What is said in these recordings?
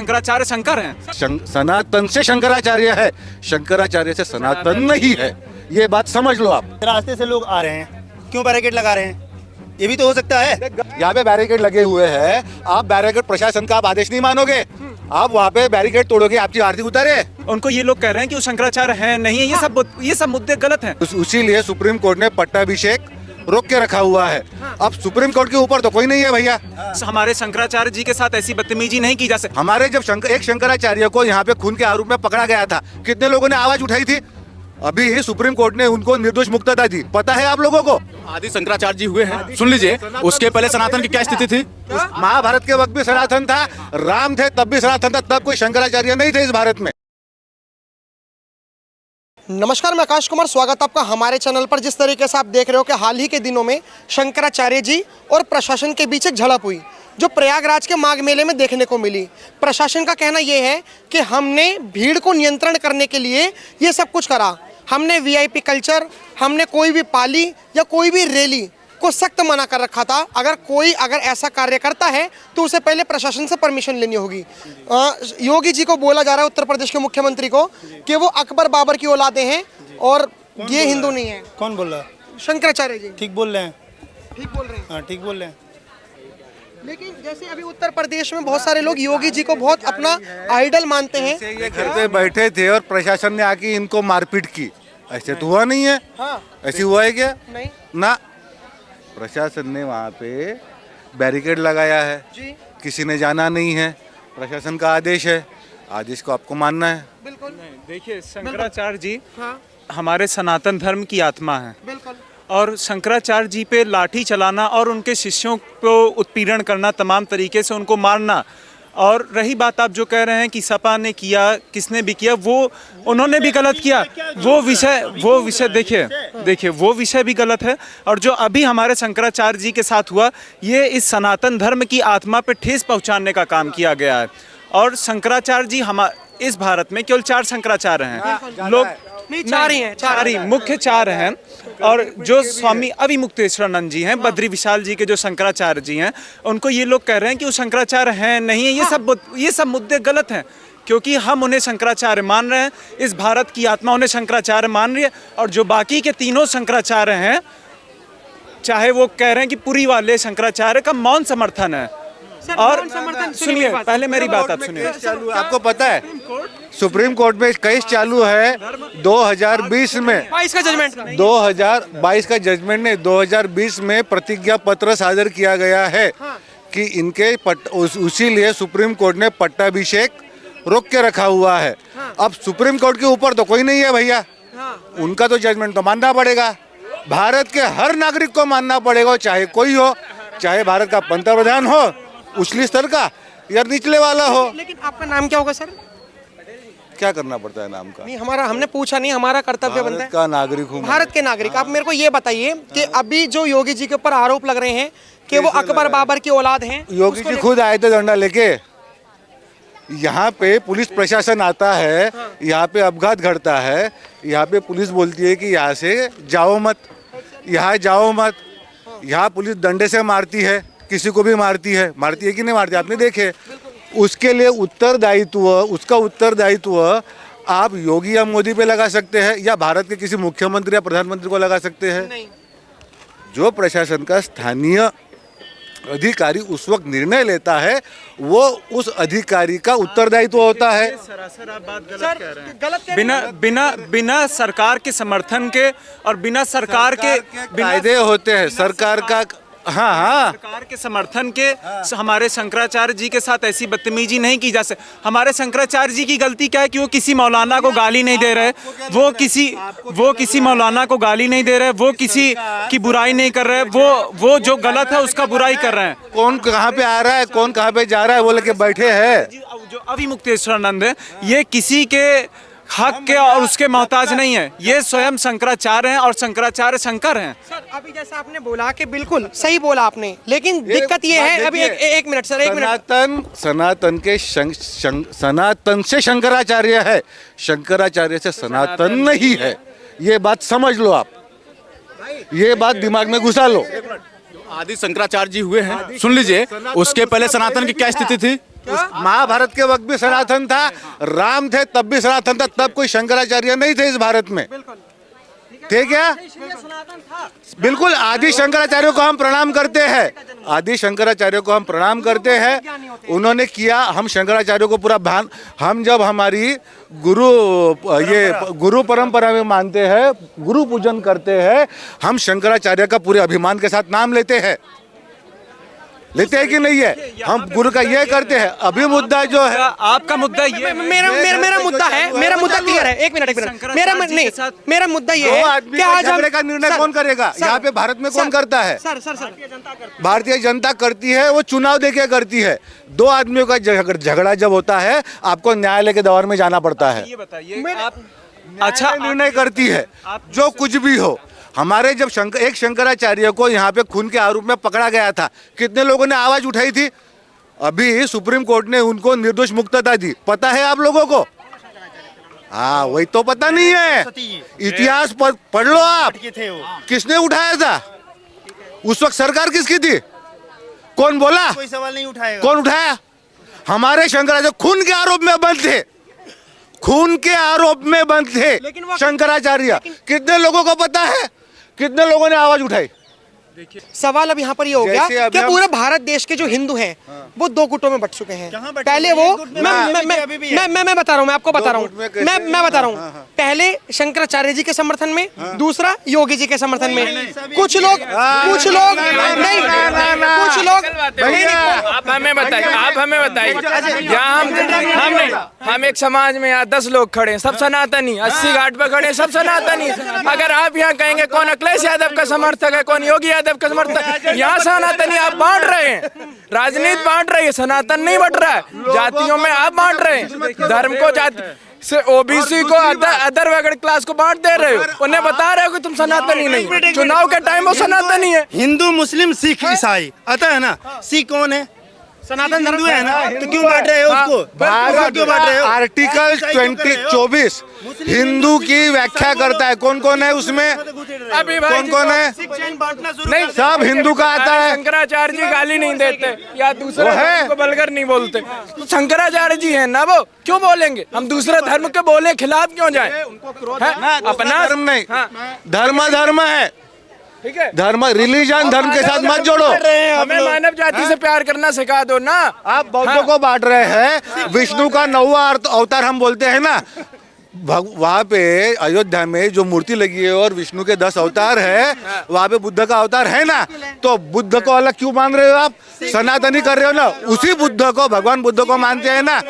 शंकराचार्य शंकर हैं। सनातन से शंकराचार्य है, शंकराचार्य से सनातन नहीं है। ये बात समझ लो आप। रास्ते से लोग आ रहे हैं, क्यों बैरिकेड लगा रहे हैं? ये भी तो हो सकता है। यहाँ पे बैरिकेड लगे हुए हैं, आप बैरिकेड प्रशासन का आप आदेश नहीं मानोगे, आप वहाँ पे बैरिकेड तोड़ोगे, आपकी आरती उतारे। उनको ये लोग कह रहे हैं कि वो शंकराचार्य हैं नहीं है, ये सब मुद्दे गलत हैं। उसीलिए सुप्रीम कोर्ट ने पट्टाभिषेक रोक के रखा हुआ है। अब सुप्रीम कोर्ट के ऊपर तो कोई नहीं है भैया। हमारे शंकराचार्य जी के साथ ऐसी बदतमीजी नहीं की जा सकती। हमारे जब एक शंकराचार्य को यहाँ पे खून के आरोप में पकड़ा गया था, कितने लोगों ने आवाज उठाई थी? अभी सुप्रीम कोर्ट ने उनको निर्दोष मुक्तता दी, पता है आप लोगों को? आदि शंकराचार्य जी हुए हैं, सुन लीजिए। उसके पहले सनातन की क्या स्थिति थी? महाभारत के वक्त भी सनातन था, राम थे तब भी सनातन था, तब कोई शंकराचार्य नहीं थे इस भारत में। नमस्कार, मैं आकाश कुमार, स्वागत आपका हमारे चैनल पर। जिस तरीके से आप देख रहे हो कि हाल ही के दिनों में शंकराचार्य जी और प्रशासन के बीच एक झड़प हुई, जो प्रयागराज के माघ मेले में देखने को मिली। प्रशासन का कहना यह है कि हमने भीड़ को नियंत्रण करने के लिए ये सब कुछ करा। हमने वीआईपी कल्चर, हमने कोई भी पाली या कोई भी रैली को सख्त मना कर रखा था। अगर ऐसा कार्य करता है तो उसे पहले प्रशासन से परमिशन लेनी होगी। योगी जी को बोला जा रहा है, उत्तर प्रदेश के मुख्यमंत्री को, कि वो अकबर बाबर की औलादे हैं और ये हिंदू नहीं है। कौन बोल रहा है? शंकराचार्य जी। ठीक बोल रहे हैं। ठीक बोल रहे हैं। हाँ, ठीक बोल रहे हैं। लेकिन जैसे अभी उत्तर प्रदेश में बहुत सारे लोग योगी जी को बहुत अपना आइडल मानते हैं। ये घर पे बैठे थे और प्रशासन ने आके इनको मारपीट की, ऐसे तो हुआ नहीं है। हाँ, ऐसी हुआ है क्या? नहीं ना, प्रशासन ने वहाँ पे बैरिकेड लगाया है, जी, किसी ने जाना नहीं है। प्रशासन का आदेश है, आदेश को आपको मानना है। बिल्कुल। देखिए, शंकराचार्य जी हाँ, हमारे सनातन धर्म की आत्मा है बिल्कुल। और शंकराचार्य जी पे लाठी चलाना और उनके शिष्यों को उत्पीड़न करना, तमाम तरीके से उनको मारना। और रही बात आप जो कह रहे हैं कि सपा ने किया, किसने भी किया, वो उन्होंने भी गलत किया। वो विषय देखिए वो विषय भी गलत है। और जो अभी हमारे शंकराचार्य जी के साथ हुआ, ये इस सनातन धर्म की आत्मा पे ठेस पहुंचाने का काम किया गया है। और शंकराचार्य जी इस भारत में केवल 4 शंकराचार्य हैं। लोग नहीं, 4 ही हैं, चार ही मुख्य 4 हैं। और जो स्वामी अविमुक्तेश्वरानंद जी हैं, बद्री विशाल जी के जो शंकराचार्य जी हैं, उनको ये लोग कह रहे हैं कि वो शंकराचार्य हैं नहीं है। ये सब मुद्दे गलत हैं, क्योंकि हम उन्हें शंकराचार्य मान रहे हैं। इस भारत की आत्मा उन्हें शंकराचार्य मान रही है। और जो बाकी के 3 शंकराचार्य हैं, चाहे वो कह रहे हैं कि पुरी वाले शंकराचार्य का मौन समर्थन है। और सुनिए, पहले मेरी बात आप सुनिए। आपको पता है सुप्रीम कोर्ट में केस चालू है 2020 में, 22 का जजमेंट, 2022 का जजमेंट ने 2020 में प्रतिज्ञा पत्र सादर किया गया है कि इनके उसीलिए सुप्रीम कोर्ट ने पट्टाभिषेक रोक के रखा हुआ है। अब सुप्रीम कोर्ट के ऊपर तो कोई नहीं है भैया, उनका तो जजमेंट तो मानना पड़ेगा। भारत के हर नागरिक को मानना पड़ेगा, चाहे कोई हो, चाहे भारत का पंतप्रधान हो, उछली स्तर का या निचले वाला हो। लेकिन आपका नाम क्या होगा सर? क्या करना पड़ता है नाम का? नहीं, हमने पूछा नहीं, हमारा कर्तव्य बनता है। भारत का नागरिक हूँ, भारत के नागरिक। आप मेरे को ये बताइए कि अभी जो योगी जी के ऊपर आरोप लग रहे हैं कि वो अकबर बाबर की औलाद हैं, योगी जी खुद आए थे डंडा लेके। यहाँ पे पुलिस प्रशासन आता है, यहाँ पे अपघात घटता है, यहाँ पे पुलिस बोलती है कि यहाँ से जाओ मत, यहाँ जाओ मत। यहाँ पुलिस डंडे से मारती है, किसी को भी मारती है कि नहीं मारती, आपने देखे। उसके लिए उसका उत्तरदायित्व आप योगी या मोदी पे लगा सकते हैं, या भारत के किसी मुख्यमंत्री या प्रधानमंत्री को लगा सकते हैं। नहीं। जो प्रशासन का स्थानीय अधिकारी उस वक्त निर्णय लेता है, वो उस अधिकारी का उत्तरदायित्व होता है। सरासर आप बात गलत कह रहे हैं। बिना सरकार के समर्थन के और बिना सरकार के कायदे होते हैं, सरकार का। हाँ, सरकार के समर्थन के हमारे शंकराचार्य जी के साथ ऐसी बदतमीजी नहीं की जा सकती। हमारे शंकराचार्य जी की गलती क्या है कि वो किसी मौलाना को गाली नहीं दे रहे, वो किसी मौलाना को गाली नहीं दे रहे, वो किसी की बुराई नहीं कर रहे, वो जो गलत है उसका बुराई कर रहे हैं। कौन कहाँ पे आ रहा है, कौन कहाँ पे जा रहा है, वो लेके बैठे हैं। जो अविमुक्तेश्वरानंद है, ये किसी के हक के और उसके मोहताज नहीं है, ये स्वयं शंकराचार्य हैं और शंकराचार्य शंकर हैं। सर, अभी जैसा आपने बोला कि बिल्कुल सही बोला आपने, लेकिन दिक्कत ये है, अभी एक मिनट सर, एक मिनट। सनातन से शंकराचार्य है, शंकराचार्य से सनातन नहीं है। ये बात समझ लो आप, ये बात दिमाग में घुसा लो। आदि शंकराचार्य जी हुए हैं, सुन लीजिए। उसके पहले सनातन की क्या स्थिति थी? महाभारत के वक्त भी सनातन था, राम थे तब भी सनातन था, तब कोई शंकराचार्य नहीं थे इस भारत में, थे क्या? बिल्कुल, आदि शंकराचार्य को हम प्रणाम करते हैं, आदि शंकराचार्य को हम प्रणाम करते हैं। उन्होंने किया, हम शंकराचार्य को पूरा भान, हम जब हमारी गुरु परंपरा में मानते हैं, गुरु पूजन करते हैं, हम शंकराचार्य का पूरे अभिमान के साथ नाम लेते हैं, लेते हैं कि नहीं है? हम गुरु का ये करते हैं। अभी मुद्दा जो है, आपका मुद्दा ये मेरा मुद्दा है, मेरा मुद्दा क्लियर है। एक मिनट मेरा मुद्दा ये है कि आज हम झगड़े का निर्णय कौन करेगा? यहाँ पे भारत में कौन करता है? सर भारतीय जनता करती है, वो चुनाव देके करती है। दो आदमियों का झगड़ा जब होता है, आपको न्यायालय के दौर में जाना पड़ता है, ये बताइए आप अच्छा निर्णय करती है, जो कुछ भी हो। हमारे जब एक शंकराचार्य को यहाँ पे खून के आरोप में पकड़ा गया था, कितने लोगों ने आवाज उठाई थी? अभी सुप्रीम कोर्ट ने उनको निर्दोष मुक्तता दी, पता है आप लोगों को? हाँ, वही तो पता नहीं है। इतिहास पढ़ लो आप, किसने उठाया था उस वक्त? सरकार किसकी थी? कौन बोला? कोई सवाल नहीं उठाएगा। कौन उठाया? हमारे शंकराचार्य खून के आरोप में बंद थे, खून के आरोप में बंद थे शंकराचार्य। कितने लोगों को पता है? कितने लोगों ने आवाज उठाई? सवाल अब यहाँ पर ये हो गया जैसे कि अभी पूरे भारत देश के जो हिंदू हैं वो दो गुटों में बट चुके हैं। कहाँ बटे? पहले वो एक गुट में मैं बता रहा हूँ, मैं आपको बता रहा गुट में हूँ, कैसे? मैं बता रहा हूँ। पहले शंकराचार्य जी के समर्थन में, दूसरा योगी जी के समर्थन में। कुछ लोग नहीं, कुछ लोग आप हमें बताइए यहाँ हम एक समाज में यहाँ 10 लोग खड़े हैं, सब सनातनी, 80 घाट पे खड़े हैं, सब सनातनी। अगर आप यहाँ कहेंगे कौन अखिलेश यादव का समर्थक है, कौन योगी यादव का समर्थक, यहाँ सनातनी आप बांट रहे हैं, राजनीति बांट रही है, सनातन नहीं बट रहा है, जातियों में आप बांट रहे हैं, धर्म को जाति से ओबीसी को अदर वगैरह क्लास को बांट दे रहे हो, उन्हें बता रहे हो कि तुम सनातनी नहीं। चुनाव के टाइम वो सनातनी है। हिंदू, मुस्लिम, सिख, ईसाई आता है ना। सिख कौन है? सनातन धर्म है ना, तो क्यों बांट रहे हो उसको? क्यों बांट रहे हो? आर्टिकल 24 हिंदू की व्याख्या करता है, कौन कौन है उसमें? अभी भाई कौन है? नहीं, सब हिंदू का आता है। शंकराचार्य जी गाली नहीं देते या दूसरे वो है। धर्म को बलगर नहीं बोलते, तो शंकराचार्य जी हैं ना, वो क्यों बोलेंगे? हम दूसरे धर्म के बोले खिलाफ क्यों जाए? अपना धर्म नहीं, हाँ। धर्म है, ठीक है, धर्म, रिलीजन धर्म के साथ मत जोड़ो। हमें मानव जाति से प्यार करना सिखा दो ना। आप बौद्धों को बांट रहे हैं। विष्णु का 9वां अवतार हम बोलते हैं ना, वहाँ पे अयोध्या में जो मूर्ति लगी है और विष्णु के 10 अवतार है, वहाँ पे बुद्ध का अवतार है ना, तो बुद्ध को अलग क्यों मान रहे हो आप? सनातनी कर रहे हो ना, उसी बुद्ध को, भगवान बुद्ध को मानते हैं ना,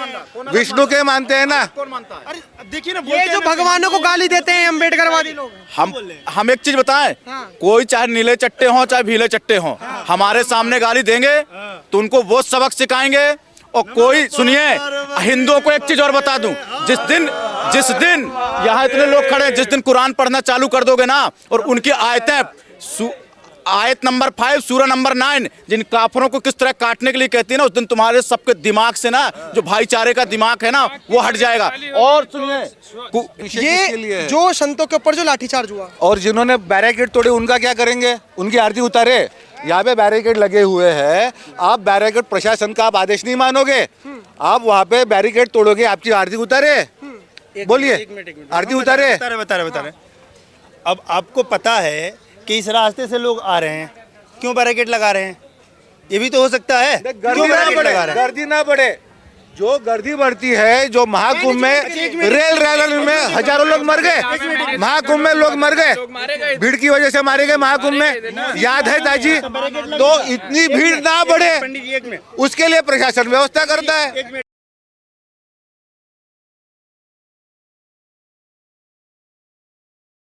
विष्णु के मानते हैं ना। देखिए ना, ये जो भगवानों को गाली देते हैं अम्बेडकरवादी लोग, हम एक चीज बताएं, कोई चाहे नीले चट्टे हों चाहे भीले चट्टे हों, हमारे सामने गाली देंगे तो उनको वो सबक सिखाएंगे। और कोई सुनिए, हिंदुओं को एक चीज और बता दूं, जिस दिन यहाँ इतने लोग खड़े हैं, जिस दिन कुरान पढ़ना चालू कर दोगे ना और उनकी आयतें, आयत नंबर 5 सूरा नंबर 9 जिन काफरों को किस तरह काटने के लिए कहती है ना, उस दिन तुम्हारे सबके दिमाग से ना जो भाईचारे का दिमाग है ना वो हट जाएगा। और सुनिए, ये जो संतों के ऊपर जो लाठीचार्ज हुआ, और जिन्होंने बैरिकेड तोड़े उनका क्या करेंगे? उनकी आरती उतारे। यहाँ पे बैरिकेड लगे हुए हैं, आप बैरिकेड प्रशासन का आप आदेश नहीं मानोगे, आप वहाँ पे बैरिकेड तोड़ोगे, आपकी आरती उतारे? बोलिए, आरती उतारे? बता रहे। अब आपको पता है कि इस रास्ते से लोग आ रहे हैं, क्यों बैरिकेड लगा रहे हैं? ये भी तो हो सकता है। क्यों बैरिकेड लगा रहे हैं? गर्दी ना बढ़े। जो गर्दी बढ़ती है, जो महाकुंभ में रेल में हजारों लोग मर गए, महाकुंभ में लोग मर गए, भीड़ की वजह से मारे गए महाकुंभ में, याद है ताजी? तो इतनी भीड़ ना बढ़े, उसके लिए प्रशासन व्यवस्था करता है।